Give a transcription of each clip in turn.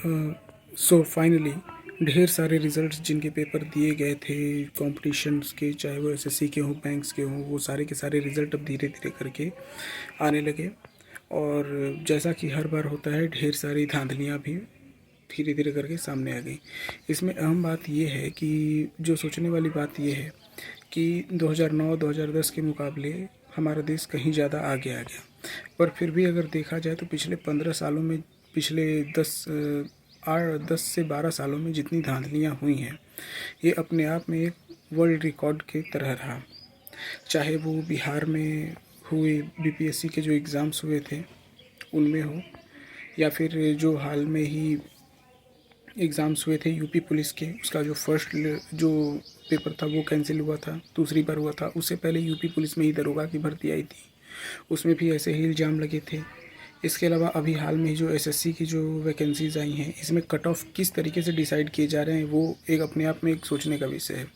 So finally ढेर सारे results जिनके पेपर दिए गए थे कॉम्पिटिशन्स के, चाहे वो एसएससी के हों, बैंक्स के हों, वो सारे के सारे रिज़ल्ट अब धीरे धीरे करके आने लगे। और जैसा कि हर बार होता है, ढेर सारी धांधलियाँ भी धीरे धीरे करके सामने आ गई। इसमें अहम बात ये है कि जो सोचने वाली बात ये है कि 2009-2010 के मुकाबले हमारा देश कहीं ज़्यादा आगे आ गया। पर फिर भी अगर देखा जाए तो पिछले 15 सालों में, पिछले 10 से 12 सालों में जितनी धांधलियाँ हुई हैं, ये अपने आप में एक वर्ल्ड रिकॉर्ड की तरह रहा। चाहे वो बिहार में हुए बीपीएससी के जो एग्ज़ाम्स हुए थे उनमें हो, या फिर जो हाल में ही एग्ज़ाम्स हुए थे यूपी पुलिस के, उसका जो फर्स्ट जो पेपर था वो कैंसिल हुआ था, दूसरी बार हुआ था। उससे पहले यूपी पुलिस में ही दरोगा की भर्ती आई थी, उसमें भी ऐसे ही इल्ज़ाम लगे थे। इसके अलावा अभी हाल में ही जो एसएससी की जो वैकेंसीज़ आई हैं, इसमें कट ऑफ किस तरीके से डिसाइड किए जा रहे हैं, वो एक अपने आप में एक सोचने का विषय है।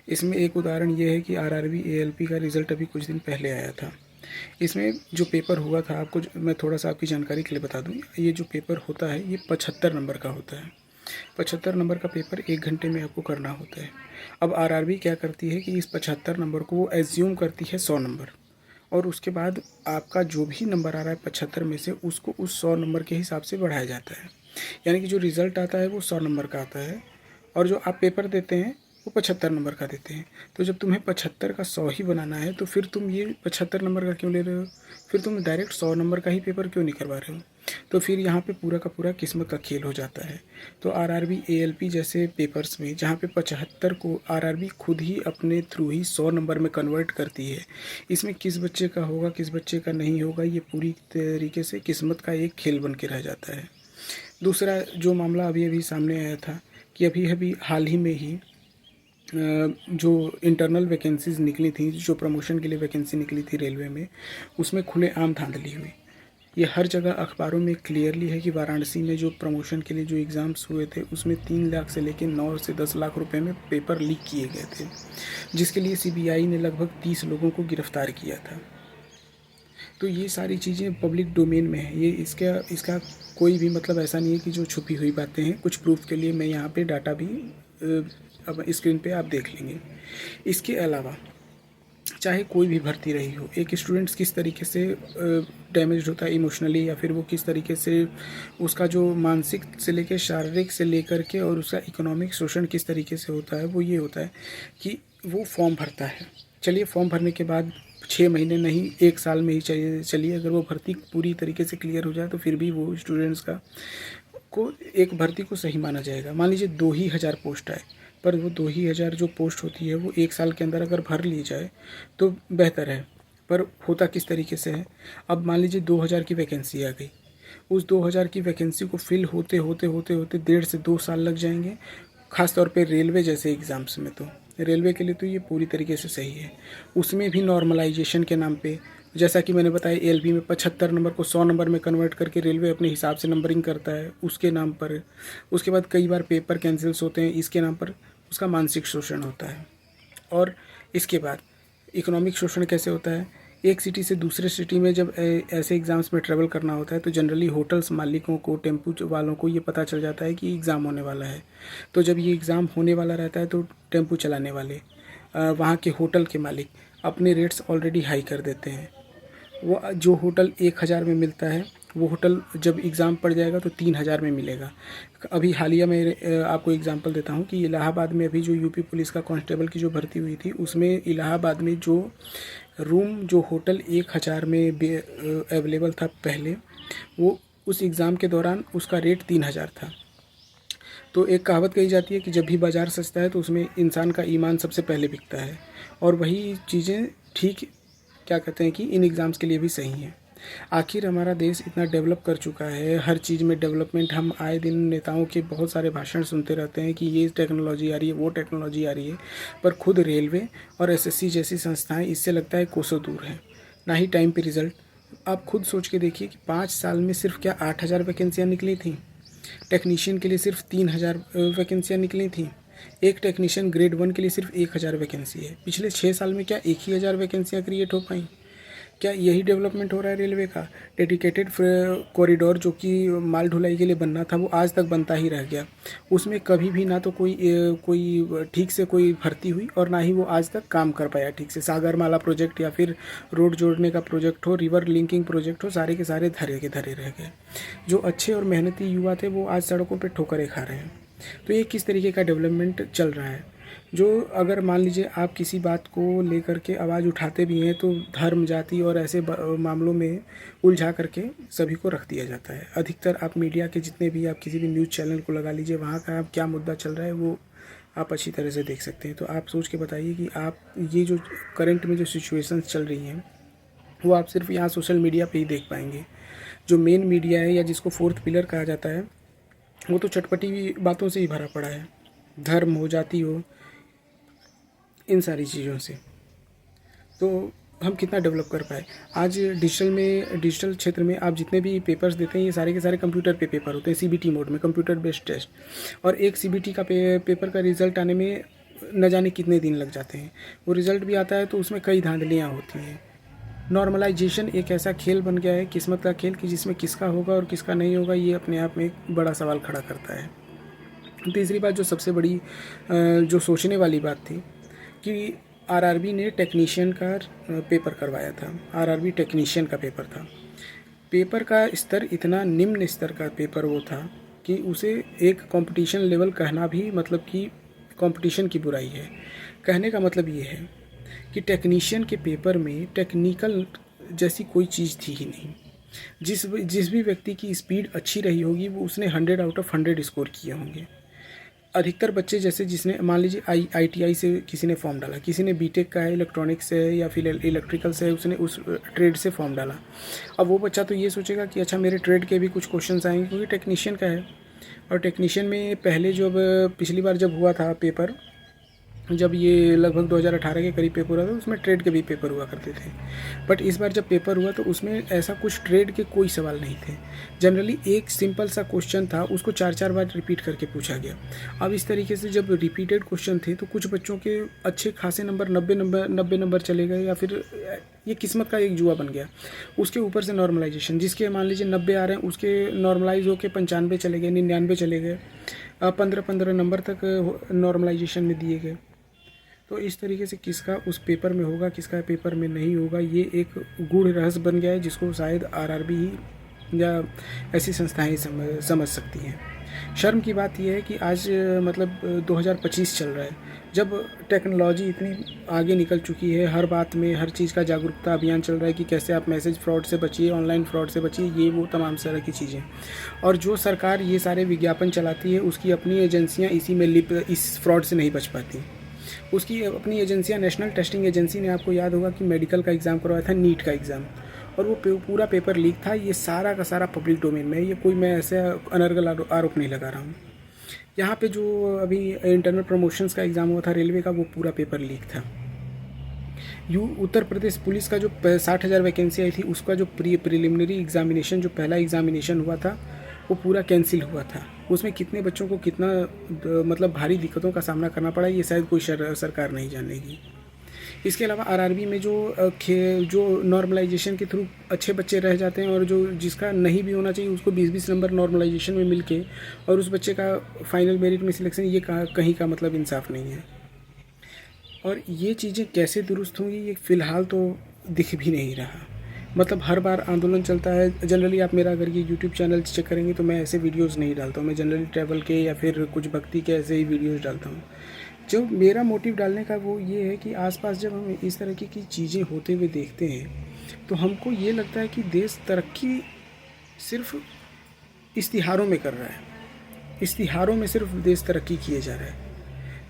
इसमें एक उदाहरण ये है कि आरआरबी एएलपी का रिज़ल्ट अभी कुछ दिन पहले आया था। इसमें जो पेपर हुआ था, आपको मैं थोड़ा सा आपकी जानकारी के लिए बता दूं, ये जो पेपर होता है ये 75 नंबर का होता है। 75 नंबर का पेपर 1 घंटे में आपको करना होता है। अब आरआरबी क्या करती है कि इस 75 नंबर को वो एज्यूम करती है 100 नंबर, और उसके बाद आपका जो भी नंबर आ रहा है 75 में से, उसको उस 100 नंबर के हिसाब से बढ़ाया जाता है। यानी कि जो रिज़ल्ट आता है वो 100 नंबर का आता है, और जो आप पेपर देते हैं वो 75 नंबर का देते हैं। तो जब तुम्हें 75 का 100 ही बनाना है तो फिर तुम ये 75 नंबर का क्यों ले रहे हो? फिर तुम डायरेक्ट 100 नंबर का ही पेपर क्यों नहीं करवा रहे हो? तो फिर यहाँ पे पूरा का पूरा किस्मत का खेल हो जाता है। तो आरआरबी एएलपी जैसे पेपर्स में, जहाँ पे 75 को आरआरबी खुद ही अपने थ्रू ही 100 नंबर में कन्वर्ट करती है, इसमें किस बच्चे का होगा किस बच्चे का नहीं होगा, ये पूरी तरीके से किस्मत का एक खेल बन के रह जाता है। दूसरा जो मामला अभी अभी सामने आया था कि अभी अभी हाल ही में ही जो इंटरनल वैकेंसीज़ निकली थी, जो प्रमोशन के लिए वैकेंसी निकली थी रेलवे में, उसमें खुलेआम धांधली हुई। ये हर जगह अखबारों में क्लियरली है कि वाराणसी में जो प्रमोशन के लिए जो एग्ज़ाम्स हुए थे, उसमें 3 लाख से लेकर 9 से 10 लाख रुपए में पेपर लीक किए गए थे, जिसके लिए सीबीआई ने लगभग 30 लोगों को गिरफ्तार किया था। तो ये सारी चीज़ें पब्लिक डोमेन में है। ये इसका कोई भी मतलब ऐसा नहीं है कि जो छुपी हुई बातें हैं। कुछ प्रूफ के लिए मैं यहाँ पे डाटा भी अब स्क्रीन पे आप देख लेंगे। इसके अलावा चाहे कोई भी भर्ती रही हो, एक स्टूडेंट्स किस तरीके से डैमेज होता है इमोशनली, या फिर वो किस तरीके से उसका जो मानसिक से लेकर शारीरिक से लेकर के और उसका इकोनॉमिक शोषण किस तरीके से होता है, वो ये होता है कि वो फॉर्म भरता है। चलिए फॉर्म भरने के बाद 6 महीने नहीं 1 साल में ही चलिए अगर वो भर्ती पूरी तरीके से क्लियर हो जाए तो फिर भी वो स्टूडेंट्स का को एक भर्ती को सही माना जाएगा। मान लीजिए 2,000 पोस्ट आए, पर वो 2,000 जो पोस्ट होती है वो 1 साल के अंदर अगर भर ली जाए तो बेहतर है। पर होता किस तरीके से है, अब मान लीजिए 2,000 की वैकेंसी आ गई, उस 2,000 की वैकेंसी को फिल होते होते होते होते 1.5 से 2 साल लग जाएंगे। ख़ास तौर पे रेलवे जैसे एग्ज़ाम्स में, तो रेलवे के लिए तो ये पूरी तरीके से सही है। उसमें भी नॉर्मलाइजेशन के नाम पे, जैसा कि मैंने बताया, एएलपी में 75 नंबर को 100 नंबर में कन्वर्ट करके रेलवे अपने हिसाब से नंबरिंग करता है उसके नाम पर। उसके बाद कई बार पेपर कैंसिल्स होते हैं इसके नाम पर, उसका मानसिक शोषण होता है। और इसके बाद इकोनॉमिक शोषण कैसे होता है, एक सिटी से दूसरे सिटी में जब ऐसे एग्ज़ाम्स में ट्रैवल करना होता है तो जनरली होटल्स मालिकों को, टेम्पू वालों को ये पता चल जाता है कि एग्ज़ाम होने वाला है। तो जब ये एग्ज़ाम होने वाला रहता है तो टेम्पू चलाने वाले, वहाँ के होटल के मालिक अपने रेट्स ऑलरेडी हाई कर देते हैं। वो जो होटल 1,000 में मिलता है, वो होटल जब एग्ज़ाम पड़ जाएगा तो 3,000 में मिलेगा। अभी हालिया में आपको एग्ज़ाम्पल देता हूँ कि इलाहाबाद में अभी जो यूपी पुलिस का कांस्टेबल की जो भर्ती हुई थी, उसमें इलाहाबाद में जो रूम, जो होटल 1,000 में अवेलेबल था पहले, वो उस एग्ज़ाम के दौरान उसका रेट 3,000 था। तो एक कहावत कही जाती है कि जब भी बाज़ार सस्ता है तो उसमें इंसान का ईमान सबसे पहले बिकता है, और वही चीज़ें ठीक क्या कहते हैं कि इन एग्ज़ाम्स के लिए भी सही हैं। आखिर हमारा देश इतना डेवलप कर चुका है, हर चीज़ में डेवलपमेंट, हम आए दिन नेताओं के बहुत सारे भाषण सुनते रहते हैं कि ये टेक्नोलॉजी आ रही है, वो टेक्नोलॉजी आ रही है, पर खुद रेलवे और एसएससी जैसी संस्थाएं इससे लगता है कोसों दूर हैं, ना ही टाइम पे रिज़ल्ट। आप खुद सोच के देखिए कि 5 साल में सिर्फ क्या 8,000 वैकेंसियाँ निकली थी। टेक्नीशियन के लिए सिर्फ 3,000 वैकेंसियाँ निकली थी। एक टेक्नीशियन ग्रेड 1 के लिए सिर्फ 1,000 वैकेंसी है। पिछले 6 साल में क्या 1,000 वैकेंसियाँ क्रिएट हो पाई? क्या यही डेवलपमेंट हो रहा है रेलवे का? डेडिकेटेड कॉरिडोर जो कि माल ढुलाई के लिए बनना था वो आज तक बनता ही रह गया। उसमें कभी भी ना तो कोई ठीक से कोई भर्ती हुई और ना ही वो आज तक काम कर पाया ठीक से। सागरमाला प्रोजेक्ट या फिर रोड जोड़ने का प्रोजेक्ट हो, रिवर लिंकिंग प्रोजेक्ट हो, सारे के सारे धरे के धरे रह गए। जो अच्छे और मेहनती युवा थे वो आज सड़कों पर ठोकरें खा रहे हैं। तो ये किस तरीके का डेवलपमेंट चल रहा है? जो अगर मान लीजिए आप किसी बात को लेकर के आवाज़ उठाते भी हैं तो धर्म, जाति और ऐसे मामलों में उलझा करके सभी को रख दिया जाता है। अधिकतर आप मीडिया के जितने भी, आप किसी भी न्यूज़ चैनल को लगा लीजिए, वहाँ का आप क्या मुद्दा चल रहा है वो आप अच्छी तरह से देख सकते हैं। तो आप सोच के बताइए कि आप ये जो करंट में जो सिचुएशंस चल रही हैं वो आप सिर्फ यहाँ सोशल मीडिया पे ही देख पाएंगे। जो मेन मीडिया है या जिसको फोर्थ पिलर कहा जाता है वो तो चटपटी बातों से ही भरा पड़ा है, धर्म हो, जाति हो, इन सारी चीज़ों से। तो हम कितना डेवलप कर पाए? आज डिजिटल क्षेत्र में आप जितने भी पेपर्स देते हैं ये सारे के सारे कंप्यूटर पे पेपर होते हैं, सीबीटी मोड में, कंप्यूटर बेस्ड टेस्ट। और एक सीबीटी का पेपर का रिज़ल्ट आने में न जाने कितने दिन लग जाते हैं। वो रिज़ल्ट भी आता है तो उसमें कई धांधलियाँ होती हैं। नॉर्मलाइजेशन एक ऐसा खेल बन गया है, किस्मत का खेल, कि जिसमें किसका होगा और किसका नहीं होगा ये अपने आप में एक बड़ा सवाल खड़ा करता है। तीसरी बात जो सबसे बड़ी जो सोचने वाली बात थी कि आरआरबी ने टेक्नीशियन का पेपर करवाया था। आरआरबी टेक्नीशियन का पेपर था। पेपर का स्तर इतना निम्न स्तर का पेपर वो था कि उसे एक कंपटीशन लेवल कहना भी मतलब कि कंपटीशन की बुराई है। कहने का मतलब ये है कि टेक्नीशियन के पेपर में टेक्निकल जैसी कोई चीज़ थी ही नहीं। जिस भी व्यक्ति की स्पीड अच्छी रही होगी वो उसने 100 आउट ऑफ 100 स्कोर किए होंगे। अधिकतर बच्चे जैसे जिसने मान लीजिए आईटीआई से किसी ने फॉर्म डाला, किसी ने बीटेक का है, इलेक्ट्रॉनिक्स से है या फिर इलेक्ट्रिकल से है, उसने उस ट्रेड से फॉर्म डाला। अब वो बच्चा तो ये सोचेगा कि अच्छा मेरे ट्रेड के भी कुछ क्वेश्चंस आएंगे क्योंकि टेक्नीशियन का है। और टेक्नीशियन में पहले जब पिछली बार जब हुआ था पेपर, जब ये लगभग 2018 के करीब पेपर हुआ था उसमें ट्रेड के भी पेपर हुआ करते थे। बट इस बार जब पेपर हुआ तो उसमें ऐसा कुछ ट्रेड के कोई सवाल नहीं थे। जनरली एक सिंपल सा क्वेश्चन था, उसको 4 बार रिपीट करके पूछा गया। अब इस तरीके से जब रिपीटेड क्वेश्चन थे तो कुछ बच्चों के अच्छे खासे नंबर 90 नंबर चले गए, या फिर ये किस्मत का एक जुआ बन गया। उसके ऊपर से नॉर्मलाइजेशन, जिसके मान लीजिए 90 आ रहे हैं उसके नॉर्मलाइज होकर 95 चले गए, 99 चले गए, 15 नंबर तक नॉर्मलाइजेशन में दिए गए। तो इस तरीके से किसका उस पेपर में होगा, किसका पेपर में नहीं होगा, ये एक गूढ़ रहस्य बन गया है जिसको शायद आरआरबी ही या ऐसी संस्थाएं समझ सकती हैं। शर्म की बात यह है कि आज मतलब 2025 चल रहा है, जब टेक्नोलॉजी इतनी आगे निकल चुकी है, हर बात में हर चीज़ का जागरूकता अभियान चल रहा है कि कैसे आप मैसेज फ्रॉड से बचिए, ऑनलाइन फ्रॉड से बचिए, ये वो तमाम तरह की चीज़ें। और जो सरकार ये सारे विज्ञापन चलाती है उसकी अपनी एजेंसियाँ इसी में इस फ्रॉड से नहीं बच पाती। उसकी अपनी एजेंसियां, नेशनल टेस्टिंग एजेंसी ने, आपको याद होगा कि मेडिकल का एग्ज़ाम करवाया था, नीट का एग्ज़ाम, और वो पूरा पेपर लीक था। ये सारा का सारा पब्लिक डोमेन में है, ये कोई मैं ऐसे अनर्गल आरोप नहीं लगा रहा हूँ। यहाँ पे जो अभी इंटरनल प्रमोशंस का एग्ज़ाम हुआ था रेलवे का, वो पूरा पेपर लीक था। उत्तर प्रदेश पुलिस का जो 60,000 वैकेंसी आई थी उसका जो प्रिलिमिनरी एग्जामिनेशन, जो पहला एग्जामिनेशन हुआ था वो पूरा कैंसिल हुआ था। उसमें कितने बच्चों को कितना मतलब भारी दिक्कतों का सामना करना पड़ा ये शायद कोई सरकार नहीं जानेगी। इसके अलावा आरआरबी में जो नॉर्मलाइजेशन के थ्रू अच्छे बच्चे रह जाते हैं और जो जिसका नहीं भी होना चाहिए उसको 20-20 नंबर नॉर्मलाइजेशन में मिलके और उस बच्चे का फाइनल मेरिट में सिलेक्शन, ये कहीं का मतलब इंसाफ नहीं है। और ये चीज़ें कैसे दुरुस्त होंगी ये फ़िलहाल तो दिख भी नहीं रहा। मतलब हर बार आंदोलन चलता है। जनरली आप मेरा अगर ये यूट्यूब चैनल चेक करेंगे तो मैं ऐसे वीडियोस नहीं डालता हूँ, मैं जनरली ट्रैवल के या फिर कुछ भक्ति के ऐसे ही वीडियोस डालता हूँ। जो मेरा मोटिव डालने का वो ये है कि आसपास जब हम इस तरह की चीज़ें होते हुए देखते हैं तो हमको ये लगता है कि देश तरक्की सिर्फ इश्तिहारों में कर रहा है, इश्तिहारों में सिर्फ देश तरक्की किए जा रहा है।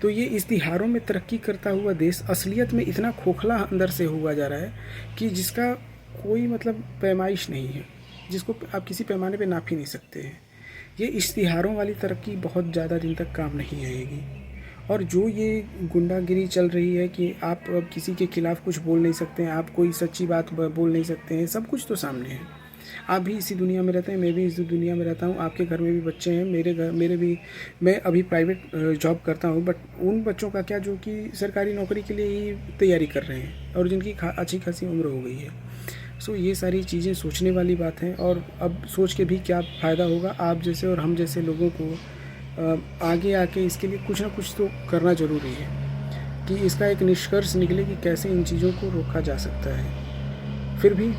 तो ये इश्तिहारों में तरक्की करता हुआ देश असलियत में इतना खोखला अंदर से हुआ जा रहा है कि जिसका कोई मतलब पैमाइश नहीं है, जिसको आप किसी पैमाने पे नाप ही नहीं सकते हैं। ये इश्तिहारों वाली तरक्की बहुत ज़्यादा दिन तक काम नहीं आएगी। और जो ये गुंडागिरी चल रही है कि आप अब किसी के खिलाफ़ कुछ बोल नहीं सकते हैं, आप कोई सच्ची बात बोल नहीं सकते हैं, सब कुछ तो सामने है। आप भी इसी दुनिया में रहते हैं, मैं भी इसी दुनिया में रहता हूँ, आपके घर में भी बच्चे हैं, मेरे भी, मैं अभी प्राइवेट जॉब करता हूँ, बट उन बच्चों का क्या जो कि सरकारी नौकरी के लिए ही तैयारी कर रहे हैं और जिनकी अच्छी खासी उम्र हो गई है। सो ये सारी चीज़ें सोचने वाली बात हैं, और अब सोच के भी क्या फ़ायदा होगा। आप जैसे और हम जैसे लोगों को आगे आके इसके लिए कुछ ना कुछ तो करना ज़रूरी है कि इसका एक निष्कर्ष निकले कि कैसे इन चीज़ों को रोका जा सकता है। फिर भी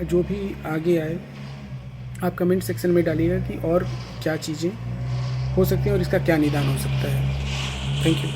जो भी आगे आए, आप कमेंट सेक्शन में डालिएगा कि और क्या चीज़ें हो सकती हैं और इसका क्या निदान हो सकता है। Thank you.